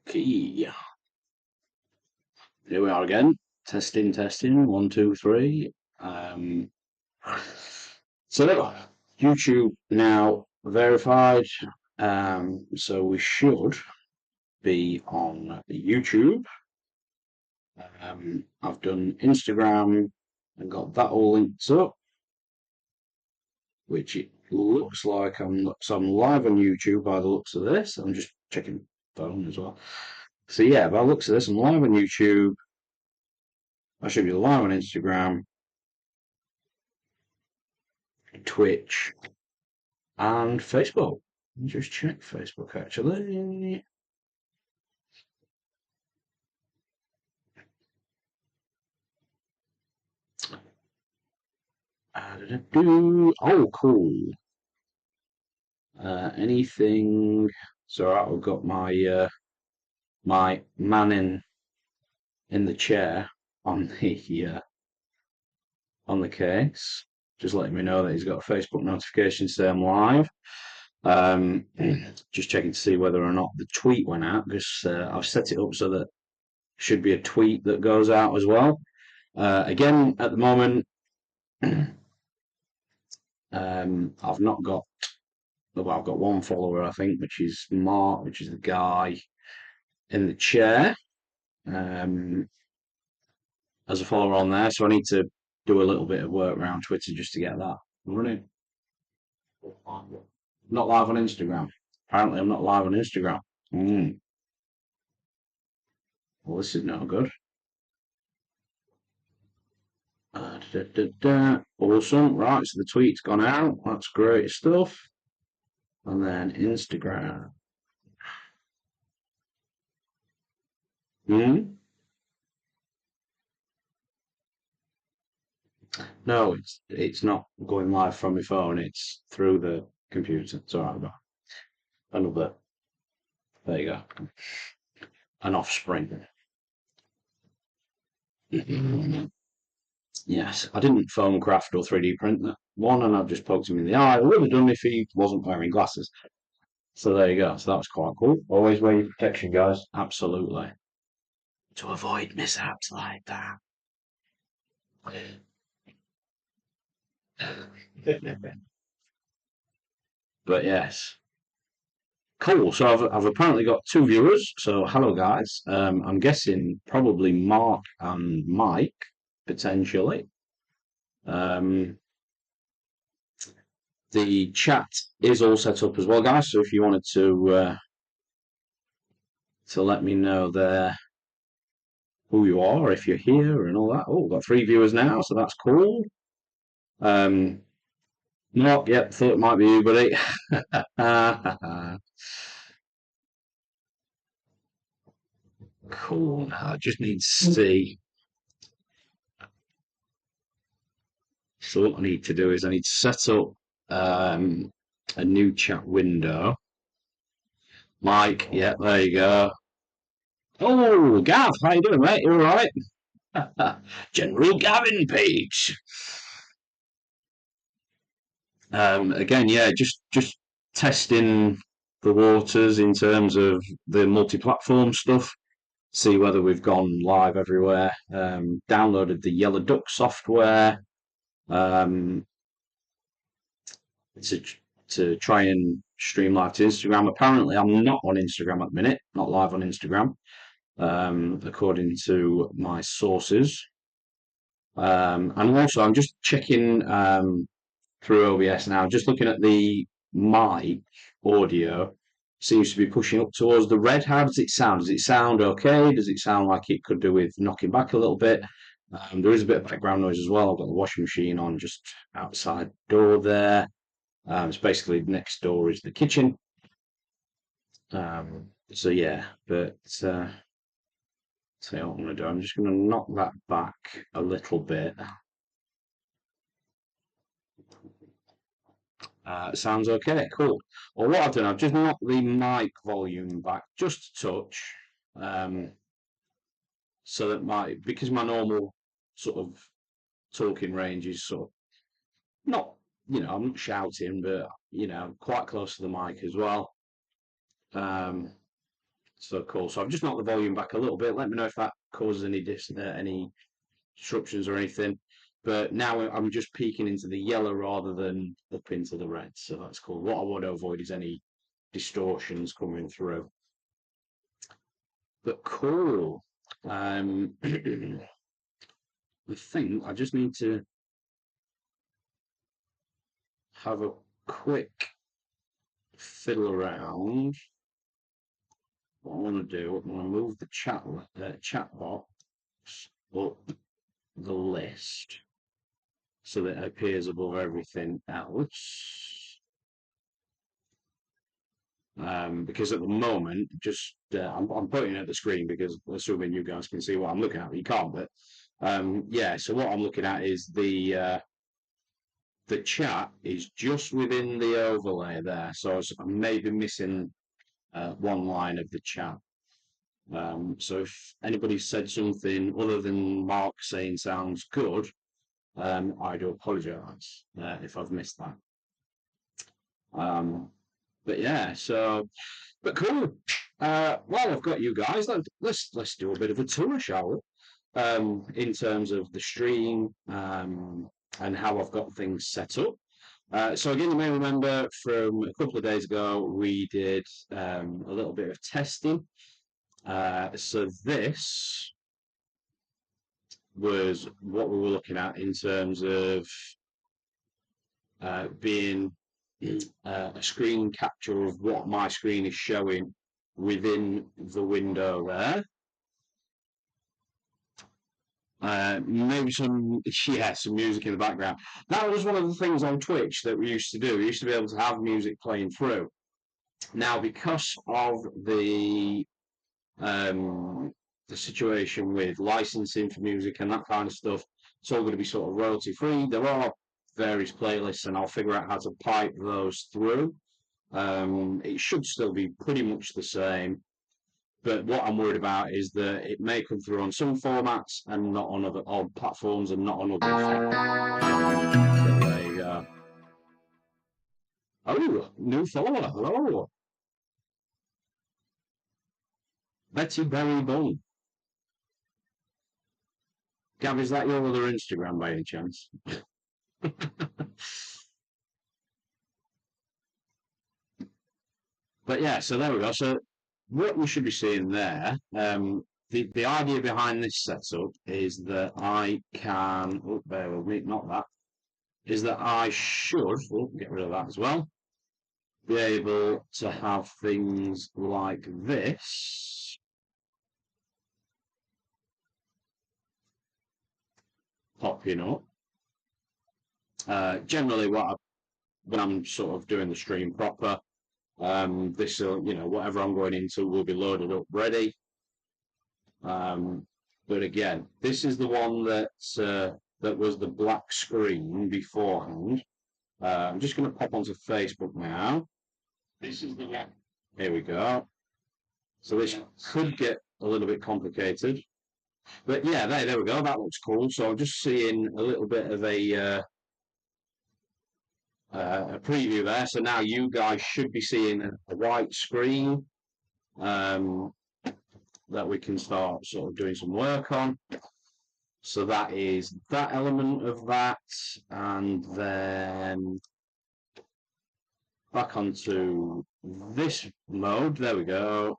Okay, here we are again. Testing. 1, 2, 3. Um, so YouTube now verified. So we should be on YouTube. I've done Instagram and got that all linked up, which it looks like I'm live on YouTube by the looks of this. I'm just checking phone as well. So yeah, by the looks of this, I'm live on YouTube. I should be live on Instagram, Twitch, and Facebook. Let me just check Facebook actually. Oh, cool. Anything? So I've got my man in the chair on the case, just letting me know that he's got a Facebook notification saying I'm live. Just checking to see whether or not the tweet went out because I've set it up so that should be a tweet that goes out as well. Again, at the moment, I've not got. Well, I've got one follower, I think, which is Mark, which is the guy in the chair, um, as a follower on there. So I need to do a little bit of work around Twitter just to get that running. Not live on Instagram. Apparently, I'm not live on Instagram. Well, this is no good. Awesome. Right, so the tweet's gone out. That's great stuff. And then Instagram. No, it's not going live from my phone. It's through the computer. It's all right. I've got another. There you go. An offspring. Yes, I didn't foam craft or 3D print that one, and I've just poked him in the eye. I would have done if he wasn't wearing glasses. So there you go. So that was quite cool. Always wear your protection, guys. Absolutely. To avoid mishaps like that. But yes. Cool. So I've apparently got two viewers. So hello guys. I'm guessing probably Mark and Mike potentially. Um, the chat is all set up as well, guys. So if you wanted to let me know there who you are, if you're here and all that. Oh, we've got three viewers now, so that's cool. Mark, yep, thought it might be you, buddy. Cool. I just need to see. So what I need to do is I need to set up a new chat window. Mike, yeah, there you go. Oh, Gav, how you doing, mate? You all right? General Gavin Page. Again, yeah, just testing the waters in terms of the multi-platform stuff. See whether we've gone live everywhere. Downloaded the Yellow Duck software. Um, to to try and stream live to Instagram. Apparently, I'm not on Instagram at the minute, not live on Instagram, according to my sources. And also, I'm just checking through OBS now, just looking at the mic audio. Seems to be pushing up towards the red. How does it sound? Does it sound okay? Does it sound like it could do with knocking back a little bit? There is a bit of background noise as well. I've got the washing machine on just outside door there. It's basically next door is the kitchen. So yeah, but so what I'm going to do, I'm just going to knock that back a little bit. Sounds okay, cool. Well, what I've done, I've just knocked the mic volume back just a touch, so that because my normal sort of talking range is sort of not, I'm not shouting, but quite close to the mic as well. So cool. So I've just knocked the volume back a little bit. Let me know if that causes any disruptions or anything. But now I'm just peeking into the yellow rather than up into the red. So that's cool. What I want to avoid is any distortions coming through. But cool. I think I just need to have a quick fiddle around. What I want to do, I want to move the chat box up the list so that it appears above everything else. Because at the moment, just I'm pointing at the screen because assuming you guys can see what I'm looking at, you can't. But yeah, so what I'm looking at is the chat is just within the overlay there, so I'm maybe missing one line of the chat. So if anybody said something other than Mark saying sounds good, I do apologise if I've missed that. But yeah, but cool. Well, I've got you guys. Let's do a bit of a tour, shall we? In terms of the stream and how I've got things set up. So again, you may remember from a couple of days ago, we did a little bit of testing. So this was what we were looking at in terms of being a screen capture of what my screen is showing within the window there. Maybe some music in the background. That was one of the things on Twitch that we used to do. We used to be able to have music playing through. Now, because of the situation with licensing for music and that kind of stuff, it's all going to be sort of royalty free. There are various playlists, and I'll figure out how to pipe those through. It should still be pretty much the same. But what I'm worried about is that it may come through on some formats and not on other platforms and not on others. So there you go. Oh, new follower. Hello. Betty Berry Bun. Gav, is that your other Instagram by any chance? But yeah, so there we go. So what we should be seeing there, the idea behind this setup is that I can, oh, bear with me, not that, is that I should, oh, get rid of that as well, be able to have things like this popping up. Generally, when I'm sort of doing the stream proper, this will, whatever I'm going into will be loaded up ready. But again, this is the one that was the black screen beforehand. I'm just going to pop onto Facebook now. This is the one. Here we go. So this could get a little bit complicated. But yeah, there we go. That looks cool. So I'm just seeing a little bit of a preview there. So now you guys should be seeing a white screen that we can start sort of doing some work on. So that is that element of that, and then back onto this mode. There we go.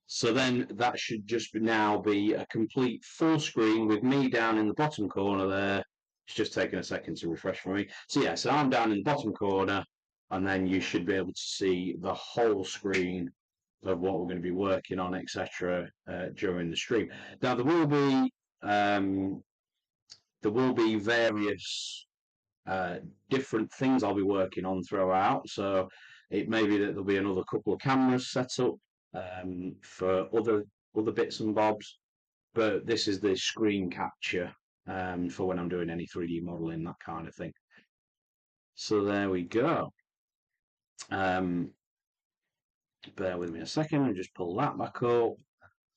So then that should just now be a complete full screen with me down in the bottom corner there. It's just taking a second to refresh for me. So yeah, so I'm down in the bottom corner, and then you should be able to see the whole screen of what we're going to be working on, etc. During the stream. Now there will be various different things I'll be working on throughout. So it may be that there'll be another couple of cameras set up for other bits and bobs. But this is the screen capture for when I'm doing any 3D modeling, that kind of thing. So there we go. Bear with me a second and just pull that back up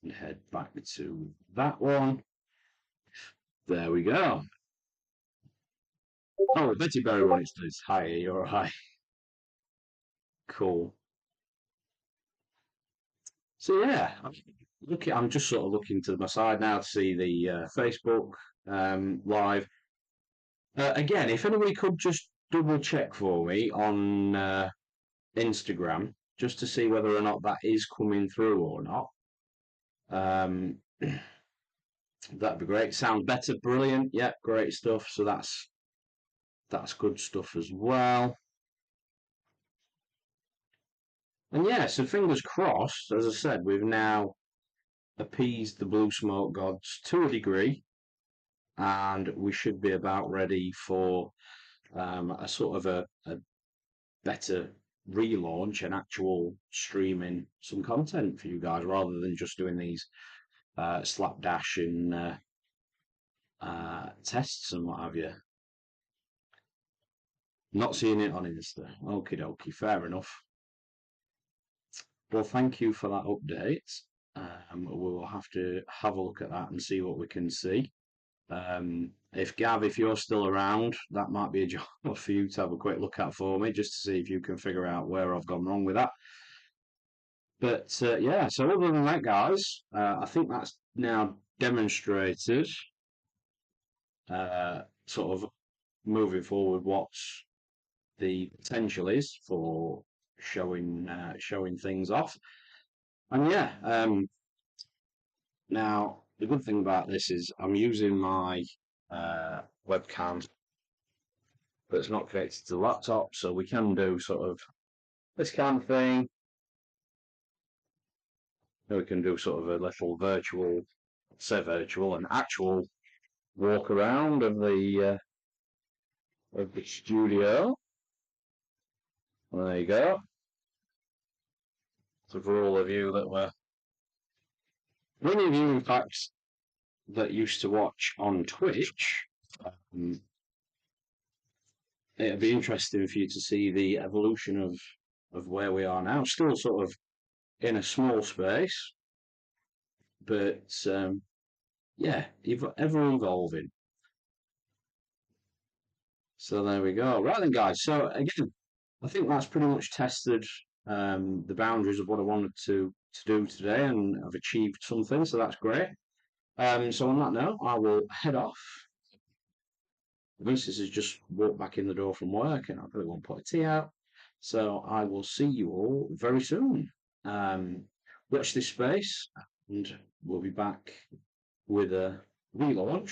and head back to that one. There we go. Oh, Betty Berry Running says, hi, you're hi. Cool. So yeah, I'm just sort of looking to my side now to see the Facebook live. Again, if anybody could just double check for me on Instagram, just to see whether or not that is coming through or not. That'd be great. Sounds better, brilliant. Yep, great stuff. So that's good stuff as well. And yeah, so fingers crossed. As I said, we've now appeased the blue smoke gods to a degree, and we should be about ready for a sort of a better relaunch and actual streaming some content for you guys rather than just doing these slapdash and tests and what have you. Not seeing it on Insta. Okie dokie, fair enough. Well, thank you for that update. We'll have to have a look at that and see what we can see. If Gav, if you're still around, that might be a job for you to have a quick look at for me, just to see if you can figure out where I've gone wrong with that. But yeah, so other than that, guys, I think that's now demonstrated, sort of moving forward, what the potential is for showing things off. And yeah, now the good thing about this is I'm using my webcam, but it's not connected to the laptop, so we can do sort of this kind of thing. We can do sort of a little virtual, an actual walk around of the studio. There you go. So for all of you that were, many of you in fact that used to watch on Twitch, it'd be interesting for you to see the evolution of where we are now. Still sort of in a small space, but yeah, ever evolving. So there we go. Right then, guys. So again, I think that's pretty much tested the boundaries of what I wanted to do today, and I've achieved something. So that's great. So on that note, I will head off. Vinicius has just walked back in the door from work, and I probably won't put a tea out. So I will see you all very soon. Watch this space, and we'll be back with a relaunch